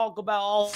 talk about all.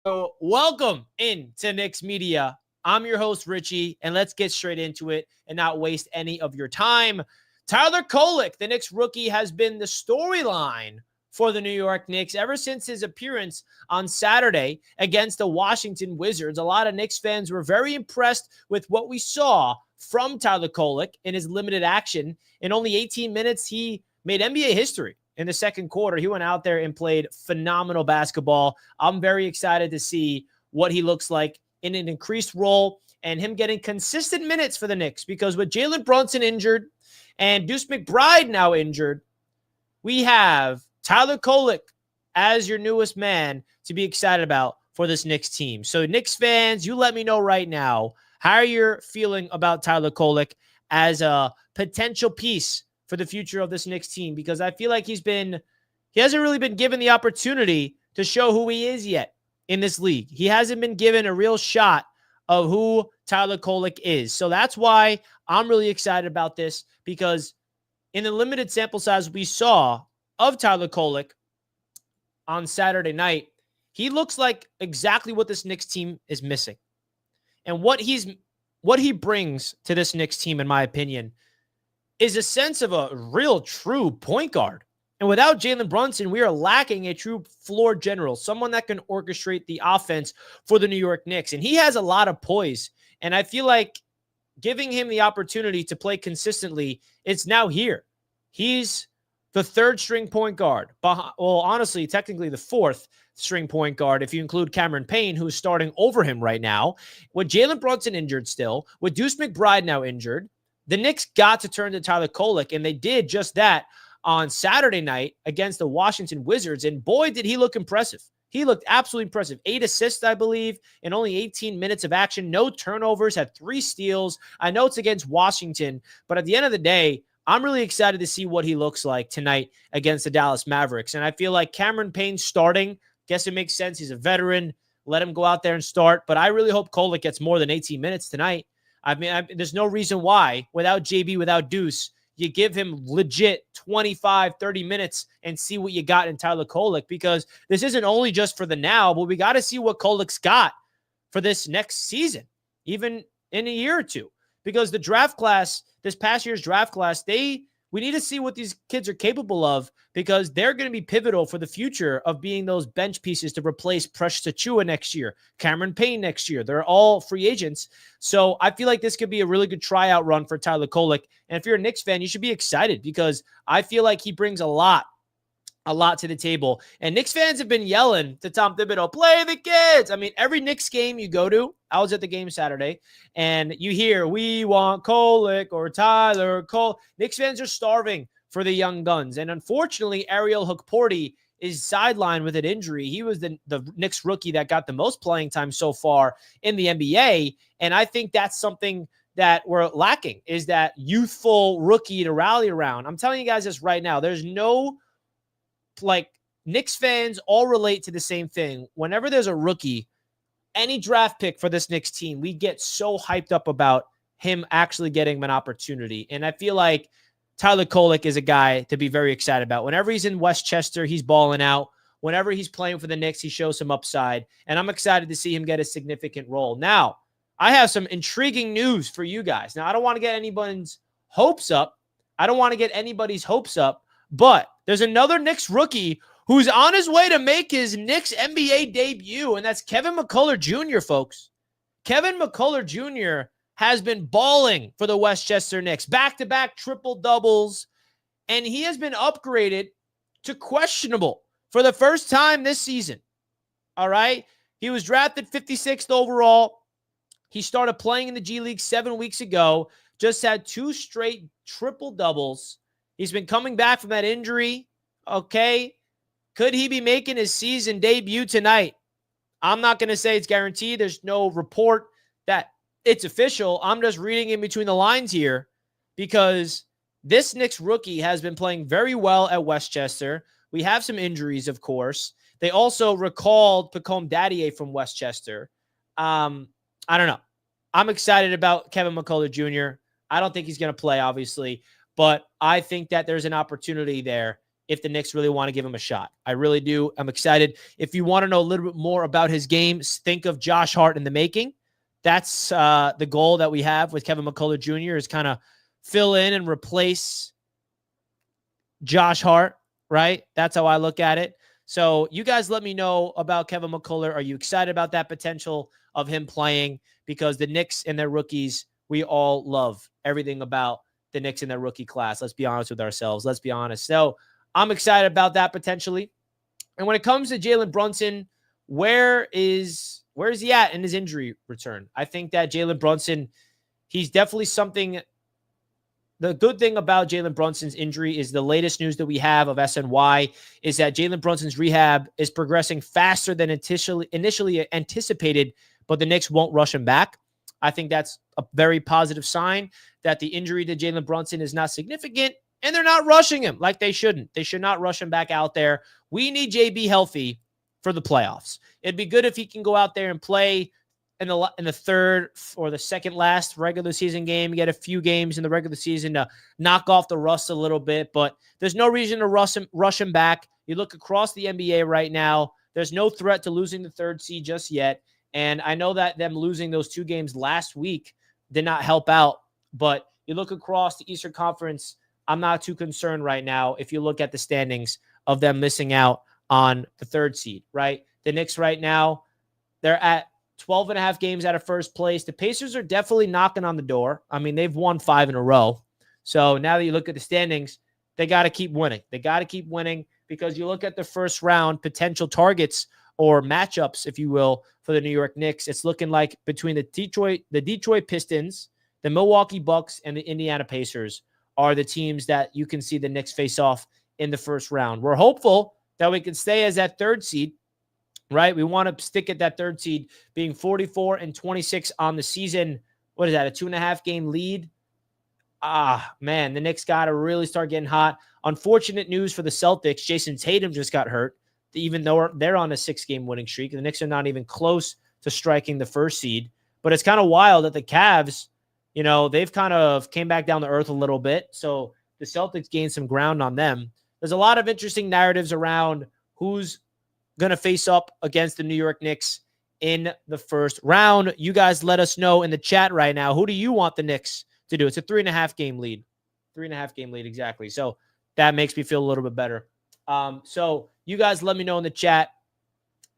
So, welcome into Knicks Media. I'm your host, Richie, and let's get straight into it and not waste any of your time. Tyler Kolek, the Knicks rookie, has been the storyline for the New York Knicks ever since his appearance on Saturday against the Washington Wizards. A lot of Knicks fans were very impressed with what we saw from Tyler Kolek in his limited action. In only 18 minutes, he made NBA history. In the second quarter, he went out there and played phenomenal basketball. I'm very excited to see what he looks like in an increased role and him getting consistent minutes for the Knicks, because with Jalen Brunson injured and Duece McBride now injured, we have Tyler Kolek as your newest man to be excited about for this Knicks team. So Knicks fans, you let me know right now how you're feeling about Tyler Kolek as a potential piece for the future of this Knicks team, because I feel like he hasn't really been given the opportunity to show who he is yet in this league. He hasn't been given a real shot of who Tyler Kolek is. So that's why I'm really excited about this, because in the limited sample size we saw of Tyler Kolek on Saturday night, he looks like exactly what this Knicks team is missing. And what he brings to this Knicks team, in my opinion, is a sense of a real true point guard. And without Jalen Brunson, we are lacking a true floor general, someone that can orchestrate the offense for the New York Knicks. And he has a lot of poise. And I feel like giving him the opportunity to play consistently, it's now here. He's the third string point guard. Well, honestly, technically the fourth string point guard, if you include Cameron Payne, who's starting over him right now. With Jalen Brunson injured still, with Duece McBride now injured, the Knicks got to turn to Tyler Kolek, and they did just that on Saturday night against the Washington Wizards. And boy, did he look impressive. He looked absolutely impressive. 8 assists, I believe, in only 18 minutes of action. No turnovers, had 3 steals. I know it's against Washington, but at the end of the day, I'm really excited to see what he looks like tonight against the Dallas Mavericks. And I feel like Cameron Payne starting, guess it makes sense. He's a veteran. Let him go out there and start. But I really hope Kolek gets more than 18 minutes tonight. I mean, there's no reason why, without JB, without Duece, you give him legit 25, 30 minutes and see what you got in Tyler Kolek, because this isn't only just for the now, but we got to see what Kolek's got for this next season, even in a year or two, because the draft class, this past year's draft class, we need to see what these kids are capable of, because they're going to be pivotal for the future of being those bench pieces to replace Precious Achiuwa next year, Cameron Payne next year. They're all free agents. So I feel like this could be a really good tryout run for Tyler Kolek. And if you're a Knicks fan, you should be excited, because I feel like he brings a lot to the table. And Knicks fans have been yelling to Tom Thibodeau, play the kids. I mean, every Knicks game you go to, I was at the game Saturday, and you hear, we want Kolek or Tyler Kolek. Knicks fans are starving for the young guns. And unfortunately, Ariel Hukporti is sidelined with an injury. He was the Knicks rookie that got the most playing time so far in the NBA. And I think that's something that we're lacking, is that youthful rookie to rally around. I'm telling you guys this right now. There's no, Knicks fans all relate to the same thing. Whenever there's a rookie, any draft pick for this Knicks team, we get so hyped up about him actually getting an opportunity. And I feel like Tyler Kolek is a guy to be very excited about. Whenever he's in Westchester, he's balling out. Whenever he's playing for the Knicks, he shows some upside. And I'm excited to see him get a significant role. Now, I have some intriguing news for you guys. Now, I don't want to get anybody's hopes up. But there's another Knicks rookie who's on his way to make his Knicks NBA debut, and that's Kevin McCullar Jr., folks. Kevin McCullar Jr. has been balling for the Westchester Knicks, back-to-back triple-doubles, and he has been upgraded to questionable for the first time this season. All right? He was drafted 56th overall. He started playing in the G League 7 weeks ago, just had 2 straight triple-doubles. He's been coming back from that injury. Okay. Could he be making his season debut tonight? I'm not going to say it's guaranteed. There's no report that it's official. I'm just reading in between the lines here, because this Knicks rookie has been playing very well at Westchester. We have some injuries, of course. They also recalled Pacome Dadier from Westchester. I don't know. I'm excited about Kevin McCullar Jr. I don't think he's going to play, obviously, but I think that there's an opportunity there if the Knicks really want to give him a shot. I really do. I'm excited. If you want to know a little bit more about his game, think of Josh Hart in the making. That's the goal that we have with Kevin McCullar Jr. is kind of fill in and replace Josh Hart, right? That's how I look at it. So you guys let me know about Kevin McCullar. Are you excited about that potential of him playing? Because the Knicks and their rookies, we all love everything about the Knicks and their rookie class. Let's be honest with ourselves. Let's be honest. So I'm excited about that potentially. And when it comes to Jalen Brunson, where is he at in his injury return? I think that Jalen Brunson, he's definitely something. The good thing about Jalen Brunson's injury is the latest news that we have of SNY is that Jalen Brunson's rehab is progressing faster than initially anticipated, but the Knicks won't rush him back. I think that's a very positive sign that the injury to Jalen Brunson is not significant, and they're not rushing him like they shouldn't. They should not rush him back out there. We need JB healthy for the playoffs. It'd be good if he can go out there and play in the third or the second last regular season game. You get a few games in the regular season to knock off the rust a little bit, but there's no reason to rush him back. You look across the NBA right now, there's no threat to losing the third seed just yet. And I know that them losing those 2 games last week did not help out, but you look across the Eastern Conference, I'm not too concerned right now if you look at the standings of them missing out on the third seed, right? The Knicks right now, they're at 12 and a half games out of first place. The Pacers are definitely knocking on the door. I mean, they've won 5 in a row. So now that you look at the standings, they got to keep winning. They got to keep winning because you look at the first round potential targets or matchups, if you will, for the New York Knicks. It's looking like between the Detroit Pistons, the Milwaukee Bucks, and the Indiana Pacers are the teams that you can see the Knicks face off in the first round. We're hopeful that we can stay as that third seed, right? We want to stick at that third seed, being 44-26 on the season. What is that, a 2.5 game lead? Man, the Knicks got to really start getting hot. Unfortunate news for the Celtics. Jason Tatum just got hurt, even though they're on a 6-game winning streak. The Knicks are not even close to striking the first seed. But it's kind of wild that the Cavs, they've kind of came back down to earth a little bit. So the Celtics gained some ground on them. There's a lot of interesting narratives around who's going to face up against the New York Knicks in the first round. You guys let us know in the chat right now. Who do you want the Knicks to do? It's a 3.5 game lead. 3.5 game lead, exactly. So that makes me feel a little bit better. So you guys let me know in the chat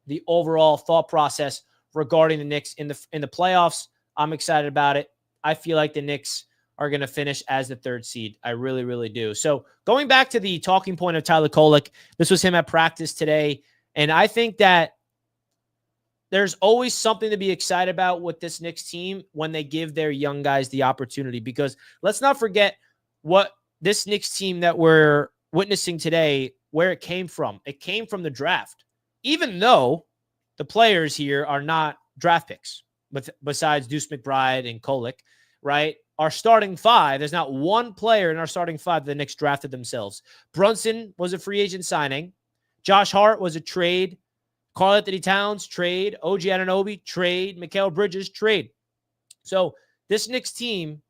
the overall thought process regarding the Knicks in the playoffs. I'm excited about it. I feel like the Knicks are going to finish as the third seed. I really, really do. So going back to the talking point of Tyler Kolek, this was him at practice today. And I think that there's always something to be excited about with this Knicks team when they give their young guys the opportunity, because let's not forget what this Knicks team that we're witnessing today, where it came from. It came from the draft, even though the players here are not draft picks, but besides Duece, McBride, and Kolek, right? Our starting 5, there's not one player in our starting 5 that the Knicks drafted themselves. Brunson was a free agent signing. Josh Hart was a trade. Karl-Anthony Towns, trade. OG Anunoby, trade. Mikal Bridges, trade. So this Knicks team,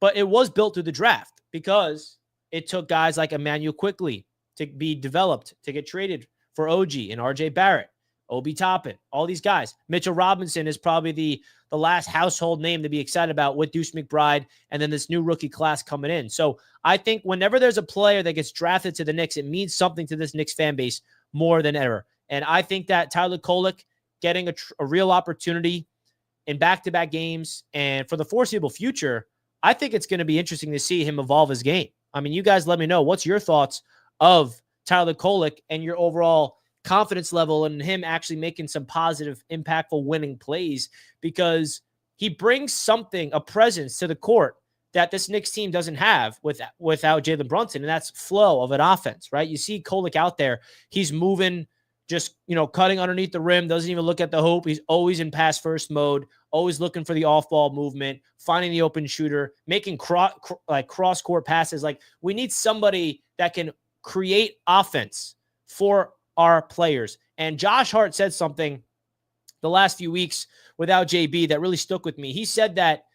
but it was built through the draft because it took guys like Emmanuel Quickley to be developed, to get traded for OG and RJ Barrett, Obi Toppin, all these guys. Mitchell Robinson is probably the last household name to be excited about with Duece McBride and then this new rookie class coming in. So I think whenever there's a player that gets drafted to the Knicks, it means something to this Knicks fan base more than ever. And I think that Tyler Kolek getting a real opportunity in back-to-back games and for the foreseeable future, I think it's going to be interesting to see him evolve his game. I mean, you guys let me know. What's your thoughts of Tyler Kolek and your overall confidence level and him actually making some positive, impactful winning plays, because he brings something, a presence to the court that this Knicks team doesn't have without Jalen Brunson, and that's flow of an offense, right? You see Kolek out there, he's moving, just, cutting underneath the rim, doesn't even look at the hoop. He's always in pass first mode, always looking for the off-ball movement, finding the open shooter, making cross-court passes. Like, we need somebody that can create offense for our players. And Josh Hart said something the last few weeks without JB that really stuck with me. He said that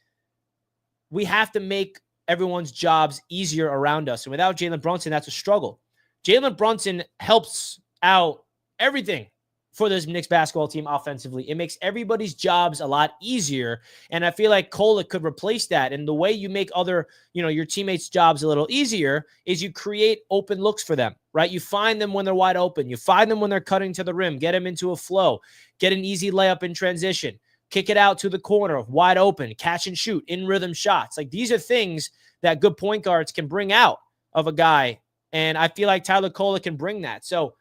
we have to make everyone's jobs easier around us. And without Jalen Brunson, that's a struggle. Jalen Brunson helps out everything for this Knicks basketball team offensively. It makes everybody's jobs a lot easier. And I feel like Kolek could replace that. And the way you make your teammates' jobs a little easier is you create open looks for them, right? You find them when they're wide open. You find them when they're cutting to the rim, get them into a flow, get an easy layup in transition, kick it out to the corner, wide open, catch and shoot, in rhythm shots. Like, these are things that good point guards can bring out of a guy. And I feel like Tyler Kolek can bring that. So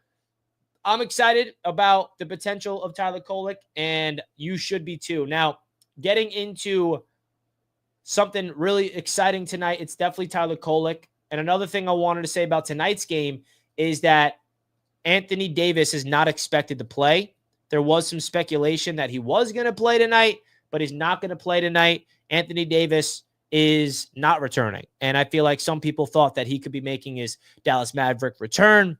I'm excited about the potential of Tyler Kolek, and you should be too. Now, getting into something really exciting tonight, it's definitely Tyler Kolek. And another thing I wanted to say about tonight's game is that Anthony Davis is not expected to play. There was some speculation that he was going to play tonight, but he's not going to play tonight. Anthony Davis is not returning. And I feel like some people thought that he could be making his Dallas Maverick return.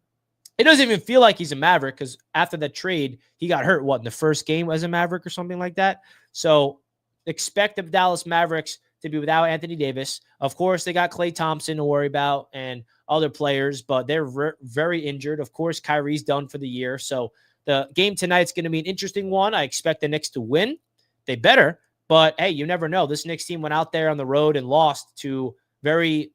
It doesn't even feel like he's a Maverick because after that trade, he got hurt, in the first game as a Maverick or something like that. So expect the Dallas Mavericks to be without Anthony Davis. Of course, they got Klay Thompson to worry about and other players, but they're very injured. Of course, Kyrie's done for the year. So the game tonight's going to be an interesting one. I expect the Knicks to win. They better. But, hey, you never know. This Knicks team went out there on the road and lost to very,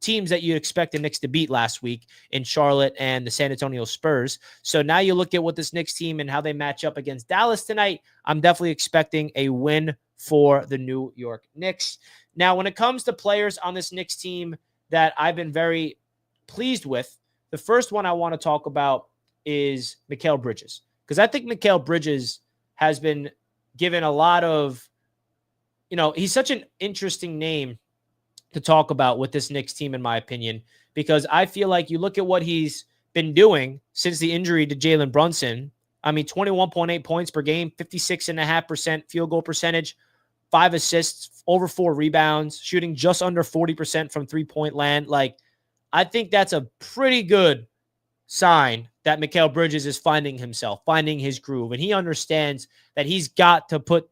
teams that you'd expect the Knicks to beat last week in Charlotte and the San Antonio Spurs. So now you look at what this Knicks team and how they match up against Dallas tonight. I'm definitely expecting a win for the New York Knicks. Now, when it comes to players on this Knicks team that I've been very pleased with, the first one I want to talk about is Mikal Bridges. Because I think Mikal Bridges has been given a lot of, he's such an interesting name to talk about with this Knicks team, in my opinion, because I feel like you look at what he's been doing since the injury to Jalen Brunson. 21.8 points per game, 56.5% field goal percentage, 5 assists, over 4 rebounds, shooting just under 40% from three-point land. Like, I think that's a pretty good sign that Mikal Bridges is finding himself, finding his groove, and he understands that he's got to put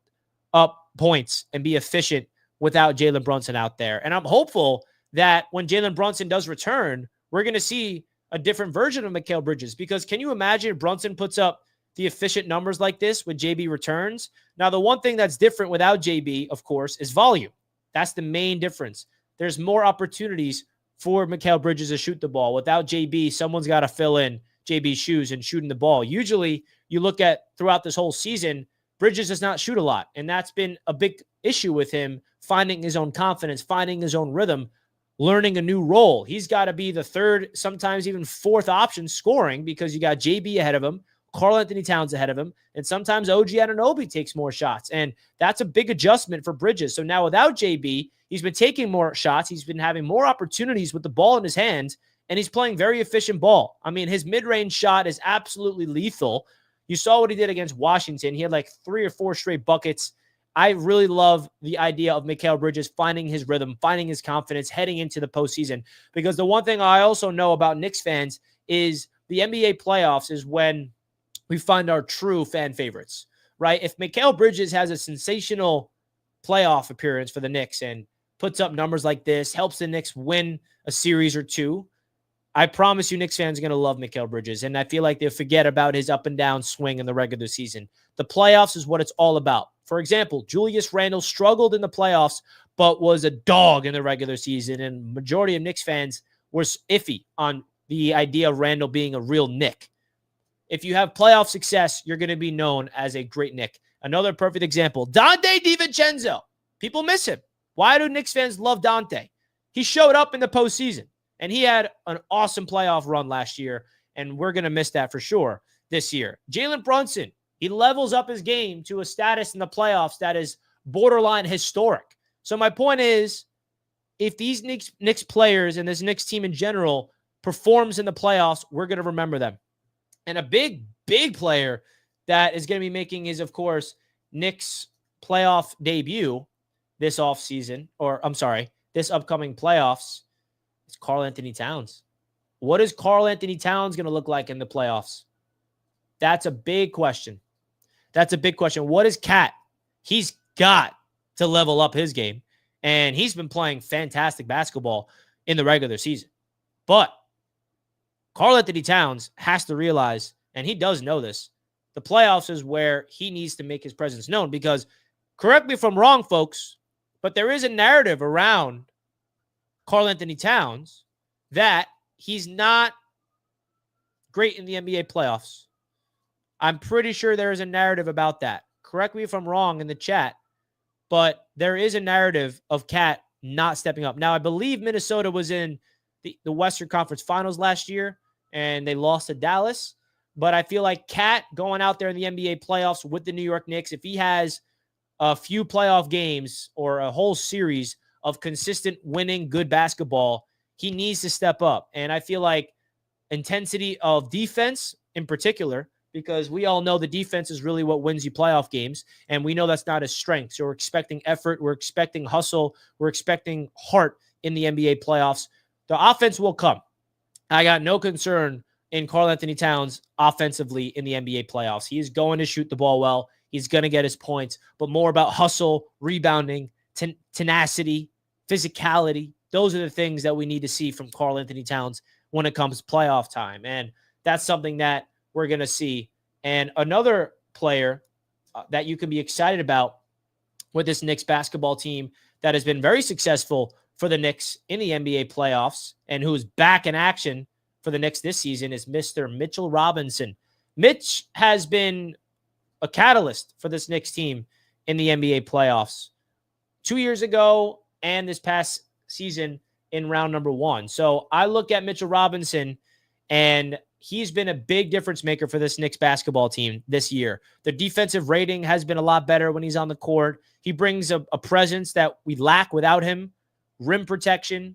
up points and be efficient without Jalen Brunson out there. And I'm hopeful that when Jalen Brunson does return, we're going to see a different version of Mikal Bridges, because can you imagine if Brunson puts up the efficient numbers like this when JB returns? Now, the one thing that's different without JB, of course, is volume. That's the main difference. There's more opportunities for Mikal Bridges to shoot the ball. Without JB, someone's got to fill in JB's shoes and shooting the ball. Usually, you look at throughout this whole season, Bridges does not shoot a lot, and that's been a big issue with him, finding his own confidence, finding his own rhythm, learning a new role. He's got to be the third, sometimes even fourth option scoring, because you got JB ahead of him, Karl Anthony Towns ahead of him, and sometimes OG Anunoby takes more shots, and that's a big adjustment for Bridges. So now without JB, he's been taking more shots, he's been having more opportunities with the ball in his hands, and he's playing very efficient ball. His mid-range shot is absolutely lethal. You saw what he did against Washington. He had like 3 or 4 straight buckets. I really love the idea of Mikal Bridges finding his rhythm, finding his confidence, heading into the postseason. Because the one thing I also know about Knicks fans is the NBA playoffs is when we find our true fan favorites, right? If Mikal Bridges has a sensational playoff appearance for the Knicks and puts up numbers like this, helps the Knicks win a series or two, I promise you Knicks fans are going to love Mikal Bridges, and I feel like they'll forget about his up and down swing in the regular season. The playoffs is what it's all about. For example, Julius Randle struggled in the playoffs, but was a dog in the regular season, and majority of Knicks fans were iffy on the idea of Randle being a real Knick. If you have playoff success, you're going to be known as a great Knick. Another perfect example, Dante DiVincenzo. People miss him. Why do Knicks fans love Dante? He showed up in the postseason. And he had an awesome playoff run last year, and we're going to miss that for sure this year. Jalen Brunson, he levels up his game to a status in the playoffs that is borderline historic. So my point is, if these Knicks players and this Knicks team in general performs in the playoffs, we're going to remember them. And a big player that is going to be making his, of course, Knicks playoff debut this offseason, this upcoming playoffs, it's Karl Anthony Towns. What is Karl Anthony Towns going to look like in the playoffs? That's a big question. What is Cat he's got to level up his game. And he's been playing fantastic basketball in the regular season. But Karl-Anthony Towns has to realize, and he does know this, the playoffs is where he needs to make his presence known. Because, correct me if I'm wrong, folks, but there is a narrative around Karl-Anthony Towns that he's not great in the NBA playoffs. I'm pretty sure there is a narrative about that. Correct me if I'm wrong in the chat, but there is a narrative of Cat not stepping up. Now, I believe Minnesota was in the Western Conference Finals last year, and they lost to Dallas. But I feel like Cat going out there in the NBA playoffs with the New York Knicks, if he has a few playoff games or a whole series of consistent winning good basketball, he needs to step up. And I feel like intensity of defense in particular, because we all know the defense is really what wins you playoff games, and we know that's not his strength. So we're expecting effort, we're expecting hustle, we're expecting heart in the NBA playoffs. The offense will come. I got no concern in Karl-Anthony Towns offensively in the NBA playoffs. He is going to shoot the ball well. He's going to get his points, but more about hustle, rebounding, tenacity, physicality. Those are the things that we need to see from Karl-Anthony Towns when it comes playoff time. And that's something that we're going to see. And another player that you can be excited about with this Knicks basketball team that has been very successful for the Knicks in the NBA playoffs and who is back in action for the Knicks this season is Mr. Mitchell Robinson. Mitch has been a catalyst for this Knicks team in the NBA playoffs 2 years ago and this past season in round number 1. So I look at Mitchell Robinson, and he's been a big difference maker for this Knicks basketball team this year. The defensive rating has been a lot better when he's on the court. He brings a presence that we lack without him. Rim protection,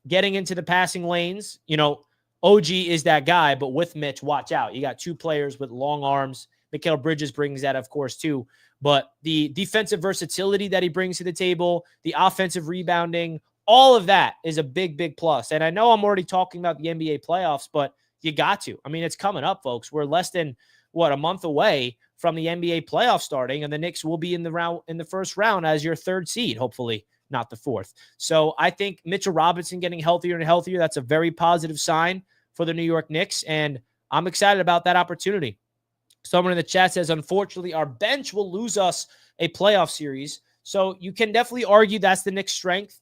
getting into the passing lanes. You know, OG is that guy, but with Mitch, watch out. You got two players with long arms. Mikal Bridges brings that, of course, too. But the defensive versatility that he brings to the table, the offensive rebounding, all of that is a big, big plus. And I know I'm already talking about the NBA playoffs, but you got to. I mean, it's coming up, folks. We're less than, a month away from the NBA playoffs starting, and the Knicks will be in the first round as your third seed, hopefully not the fourth. So I think Mitchell Robinson getting healthier and healthier, that's a very positive sign for the New York Knicks, and I'm excited about that opportunity. Someone in the chat says, unfortunately, our bench will lose us a playoff series. So you can definitely argue that's the Knicks' strength.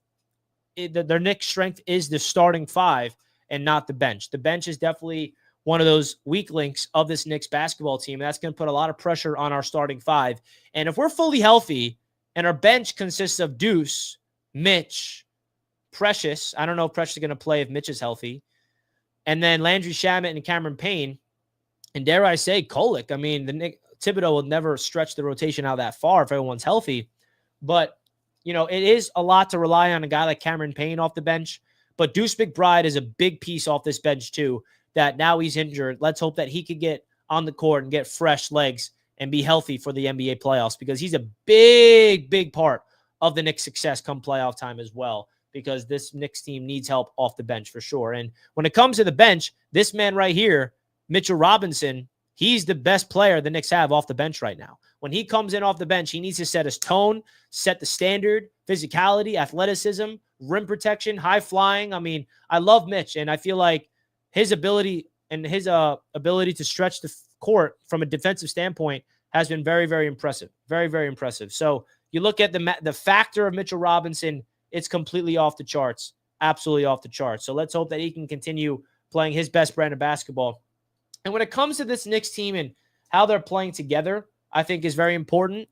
Their Knicks' strength is the starting five and not the bench. The bench is definitely one of those weak links of this Knicks basketball team. That's going to put a lot of pressure on our starting five. And if we're fully healthy and our bench consists of Duece, Mitch, Precious — I don't know if Precious is going to play if Mitch is healthy — and then Landry Shamet and Cameron Payne, and dare I say Kolek. I mean, Thibodeau will never stretch the rotation out that far if everyone's healthy. But, it is a lot to rely on a guy like Cameron Payne off the bench. But Duece McBride is a big piece off this bench too, that now he's injured. Let's hope that he could get on the court and get fresh legs and be healthy for the NBA playoffs, because he's a big, big part of the Knicks' success come playoff time as well, because this Knicks team needs help off the bench for sure. And when it comes to the bench, this man right here, Mitchell Robinson, he's the best player the Knicks have off the bench right now. When he comes in off the bench, he needs to set his tone, set the standard, physicality, athleticism, rim protection, high flying. I mean, I love Mitch, and I feel like his ability to stretch the court from a defensive standpoint has been very, very impressive. Very, very impressive. So you look at the factor of Mitchell Robinson, it's completely off the charts, absolutely off the charts. So let's hope that he can continue playing his best brand of basketball. And when it comes to this Knicks team and how they're playing together, I think is very important.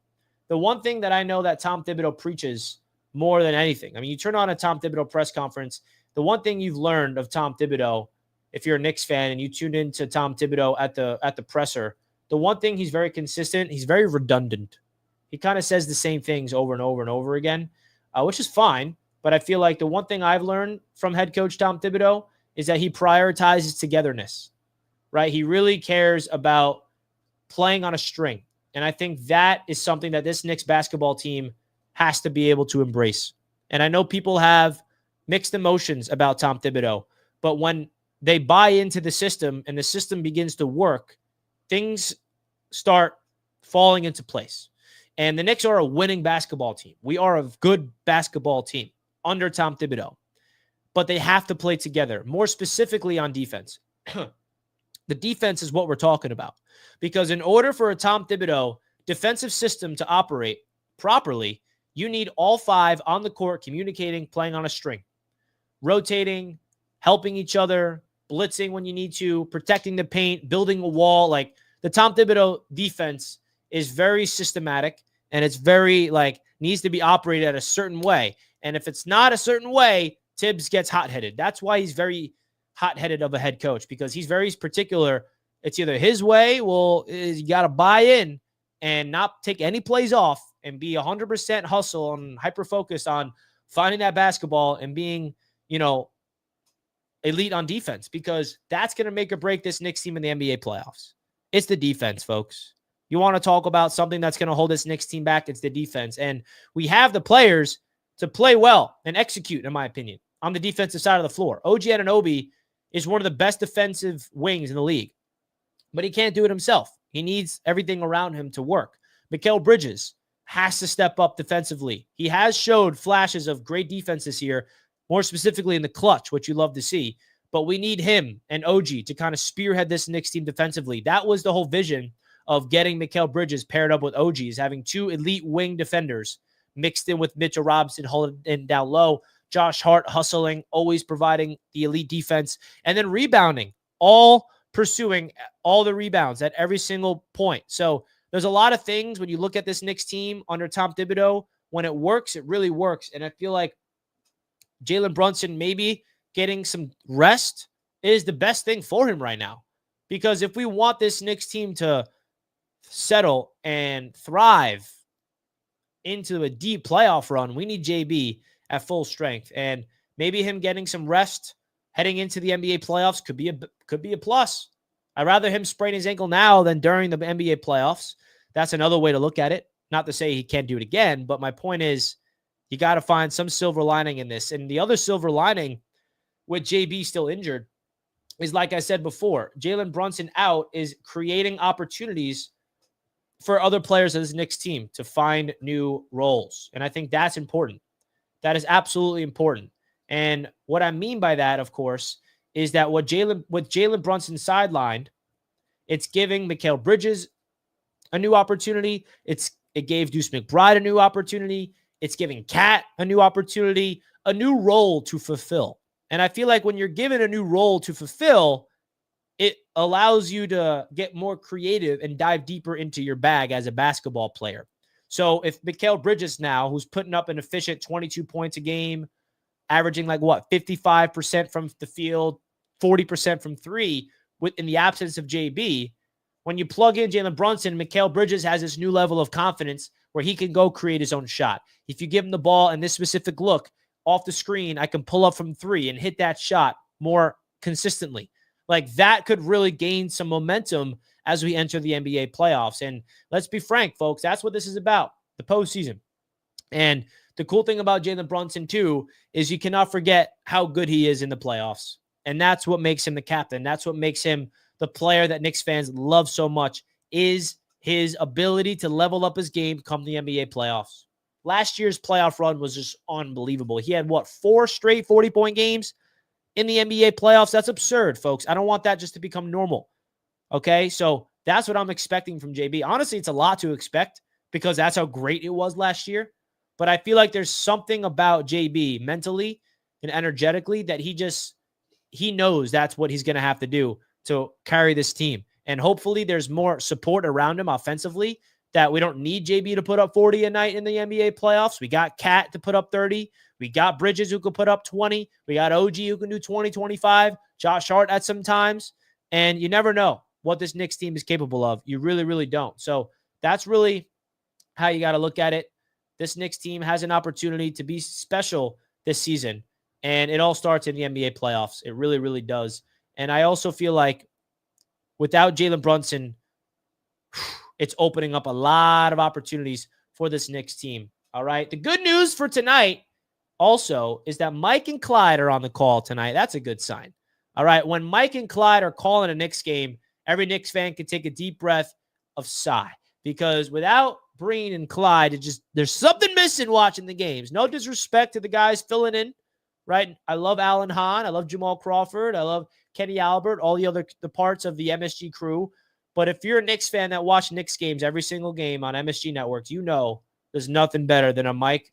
The one thing that I know that Tom Thibodeau preaches more than anything, I mean, you turn on a Tom Thibodeau press conference, the one thing you've learned of Tom Thibodeau, if you're a Knicks fan and you tuned into Tom Thibodeau at the presser, the one thing he's very consistent, he's very redundant. He kind of says the same things over and over and over again, which is fine. But I feel like the one thing I've learned from head coach Tom Thibodeau is that he prioritizes togetherness, right? He really cares about playing on a string. And I think that is something that this Knicks basketball team has to be able to embrace. And I know people have mixed emotions about Tom Thibodeau, but when they buy into the system and the system begins to work, things start falling into place. And the Knicks are a winning basketball team. We are a good basketball team under Tom Thibodeau. But they have to play together, more specifically on defense. The defense is what we're talking about. Because in order for a Tom Thibodeau defensive system to operate properly, you need all five on the court communicating, playing on a string, rotating, helping each other, blitzing when you need to, protecting the paint, building a wall. Like the Tom Thibodeau defense is very systematic and it's very needs to be operated at a certain way. And if it's not a certain way, Tibbs gets hot-headed. That's why he's very hot-headed of a head coach, because he's very particular. It's either his way, you got to buy in and not take any plays off and be 100% hustle and hyper-focused on finding that basketball and being, elite on defense, because that's going to make or break this Knicks team in the NBA playoffs. It's the defense, folks. You want to talk about something that's going to hold this Knicks team back, it's the defense. And we have the players to play well and execute, in my opinion, on the defensive side of the floor. OG Anunoby is one of the best defensive wings in the league, but he can't do it himself. He needs everything around him to work. Mikal Bridges has to step up defensively. He has showed flashes of great defense this year, more specifically in the clutch, which you love to see. But we need him and OG to kind of spearhead this Knicks team defensively. That was the whole vision of getting Mikal Bridges paired up with OG, is having two elite wing defenders mixed in with Mitchell Robinson holding down low, Josh Hart hustling, always providing the elite defense, and then rebounding, all pursuing all the rebounds at every single point. So there's a lot of things when you look at this Knicks team under Tom Thibodeau. When it works, it really works. And I feel like Jalen Brunson maybe getting some rest is the best thing for him right now. Because if we want this Knicks team to settle and thrive into a deep playoff run, we need JB at full strength. And maybe him getting some rest heading into the NBA playoffs could be a plus. I'd rather him sprain his ankle now than during the NBA playoffs. That's another way to look at it. Not to say he can't do it again, but my point is you got to find some silver lining in this. And the other silver lining with JB still injured is, like I said before, Jalen Brunson out is creating opportunities for other players of this Knicks team to find new roles. And I think that's important. That is absolutely important. And what I mean by that, of course, is that with Jalen Brunson sidelined, it's giving Mikal Bridges a new opportunity. It gave Duece McBride a new opportunity. It's giving Cat a new opportunity, a new role to fulfill. And I feel like when you're given a new role to fulfill, it allows you to get more creative and dive deeper into your bag as a basketball player. So if Mikal Bridges now, who's putting up an efficient 22 points a game, averaging 55% from the field, 40% from three, in the absence of JB, when you plug in Jalen Brunson, Mikal Bridges has this new level of confidence where he can go create his own shot. If you give him the ball and this specific look off the screen, I can pull up from three and hit that shot more consistently. That could really gain some momentum as we enter the NBA playoffs. And let's be frank, folks, that's what this is about, the postseason. And the cool thing about Jalen Brunson, too, is you cannot forget how good he is in the playoffs. And that's what makes him the captain. That's what makes him the player that Knicks fans love so much, is his ability to level up his game come the NBA playoffs. Last year's playoff run was just unbelievable. He had, 4 straight 40-point games in the NBA playoffs? That's absurd, folks. I don't want that just to become normal. Okay? So that's what I'm expecting from JB. Honestly, it's a lot to expect because that's how great it was last year. But I feel like there's something about JB mentally and energetically that he knows that's what he's going to have to do to carry this team. And hopefully there's more support around him offensively, that we don't need JB to put up 40 a night in the NBA playoffs. We got Cat to put up 30. We got Bridges who could put up 20. We got OG who can do 20, 25. Josh Hart at some times. And you never know what this Knicks team is capable of. You really, really don't. So that's really how you got to look at it. This Knicks team has an opportunity to be special this season. And it all starts in the NBA playoffs. It really, really does. And I also feel like without Jalen Brunson, it's opening up a lot of opportunities for this Knicks team. All right. The good news for tonight also is that Mike and Clyde are on the call tonight. That's a good sign. All right. When Mike and Clyde are calling a Knicks game, every Knicks fan can take a deep breath of sigh, because without Breen and Clyde, there's something missing watching the games. No disrespect to the guys filling in, right? I love Alan Hahn. I love Jamal Crawford. I love Kenny Albert, all the parts of the MSG crew. But if you're a Knicks fan that watch Knicks games every single game on MSG networks, you know there's nothing better than a Mike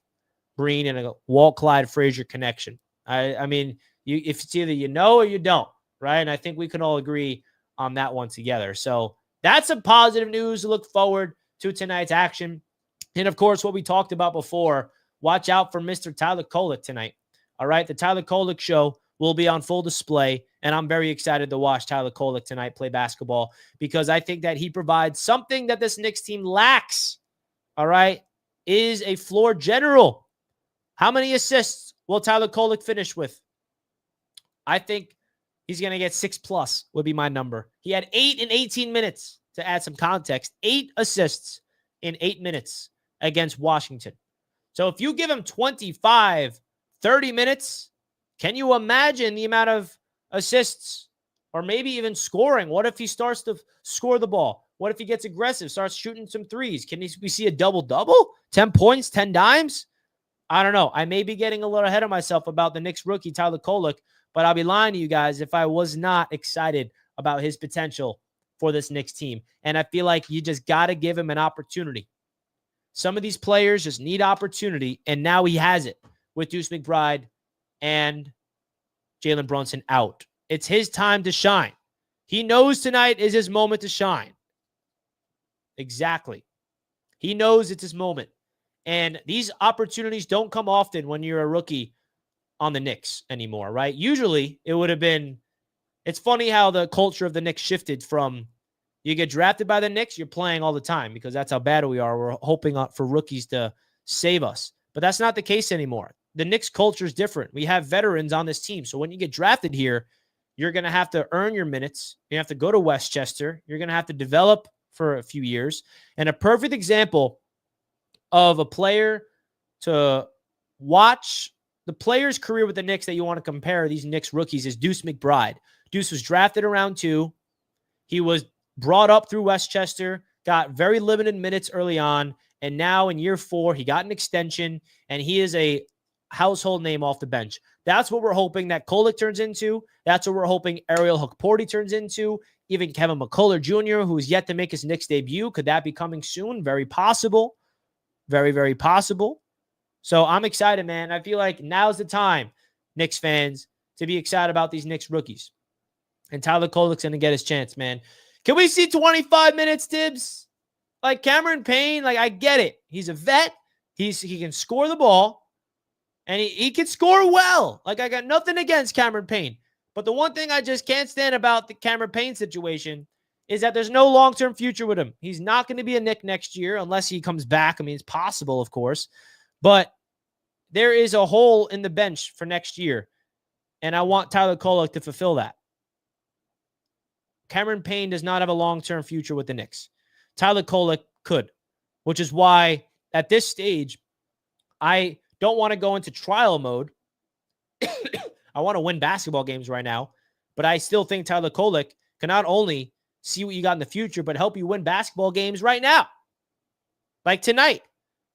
Breen and a Walt Clyde Frazier connection. I mean, if it's either you know or you don't, right? And I think we can all agree on that one together. So that's some positive news to look forward to tonight's action. And of course, what we talked about before, watch out for Mr. Tyler Kolek tonight. All right, the Tyler Kolek show will be on full display, and I'm very excited to watch Tyler Kolek tonight play basketball because I think that he provides something that this Knicks team lacks. All right, is a floor general. How many assists will Tyler Kolek finish with? I think he's going to get 6+ would be my number. He had 8 in 18 minutes to add some context. 8 assists in 8 minutes against Washington. So if you give him 25, 30 minutes, can you imagine the amount of assists or maybe even scoring? What if he starts to score the ball? What if he gets aggressive, starts shooting some threes? Can we see a double-double? 10 points, 10 dimes? I don't know. I may be getting a little ahead of myself about the Knicks rookie, Tyler Kolek, but I'll be lying to you guys if I was not excited about his potential for this Knicks team. And I feel like you just got to give him an opportunity. Some of these players just need opportunity, and now he has it with Duece McBride and Jalen Brunson out. It's his time to shine. He knows tonight is his moment to shine. Exactly. He knows it's his moment. And these opportunities don't come often when you're a rookie on the Knicks anymore, right? Usually it would have been, it's funny how the culture of the Knicks shifted from you get drafted by the Knicks, you're playing all the time because that's how bad we are. We're hoping for rookies to save us. But that's not the case anymore. The Knicks culture is different. We have veterans on this team. So when you get drafted here, you're going to have to earn your minutes. You have to go to Westchester. You're going to have to develop for a few years. And a perfect example of a player to watch the player's career with the Knicks that you want to compare these Knicks rookies is Duece McBride. Duece was drafted around 2. He was brought up through Westchester, got very limited minutes early on, and now in year 4, he got an extension, and he is a household name off the bench. That's what we're hoping that Kolek turns into. That's what we're hoping Ariel Hukporti turns into. Even Kevin McCullar Jr., who is yet to make his Knicks debut. Could that be coming soon? Very possible. Very, very possible. So I'm excited, man. I feel like now's the time, Knicks fans, to be excited about these Knicks rookies. And Tyler Kolek's going to get his chance, man. Can we see 25 minutes, Tibbs? Like Cameron Payne, like I get it. He's a vet. He can score the ball. And he can score well. Like I got nothing against Cameron Payne. But the one thing I just can't stand about the Cameron Payne situation is that there's no long-term future with him. He's not going to be a Knick next year unless he comes back. I mean, it's possible, of course. But there is a hole in the bench for next year. And I want Tyler Kolek to fulfill that. Cameron Payne does not have a long-term future with the Knicks. Tyler Kolek could, which is why at this stage, I don't want to go into trial mode. I want to win basketball games right now, but I still think Tyler Kolek can not only see what you got in the future, but help you win basketball games right now. Like tonight,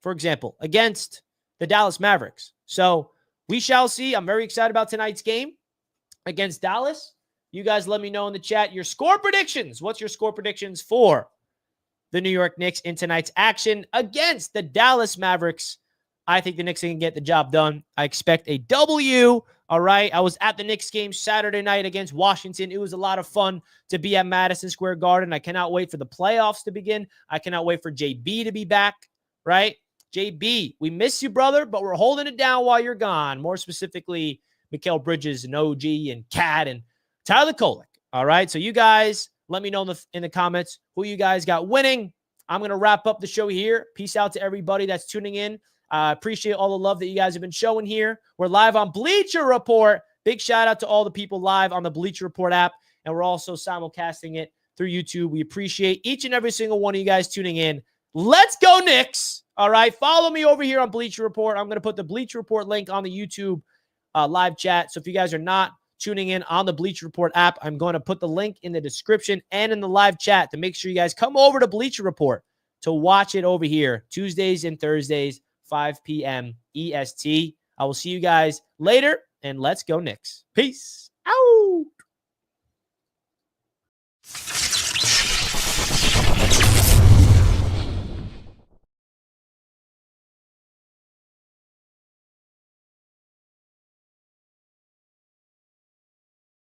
for example, against the Dallas Mavericks. So we shall see. I'm very excited about tonight's game against Dallas. You guys let me know in the chat your score predictions. What's your score predictions for the New York Knicks in tonight's action against the Dallas Mavericks? I think the Knicks can get the job done. I expect a W. All right. I was at the Knicks game Saturday night against Washington. It was a lot of fun to be at Madison Square Garden. I cannot wait for the playoffs to begin. I cannot wait for JB to be back. Right? JB, we miss you, brother, but we're holding it down while you're gone. More specifically, Mikal Bridges and OG and Cat and Tyler Kolek. All right. So you guys let me know in the comments who you guys got winning. I'm going to wrap up the show here. Peace out to everybody that's tuning in. Appreciate all the love that you guys have been showing here. We're live on Bleacher Report. Big shout out to all the people live on the Bleacher Report app. And we're also simulcasting it through YouTube. We appreciate each and every single one of you guys tuning in. Let's go Knicks. All right. Follow me over here on Bleacher Report. I'm going to put the Bleacher Report link on the YouTube live chat. So if you guys are not tuning in on the Bleacher Report app, I'm going to put the link in the description and in the live chat to make sure you guys come over to Bleacher Report. to watch it over here, Tuesdays and Thursdays, 5 p.m. EST. I will see you guys later, and let's go Knicks. Peace. Ow!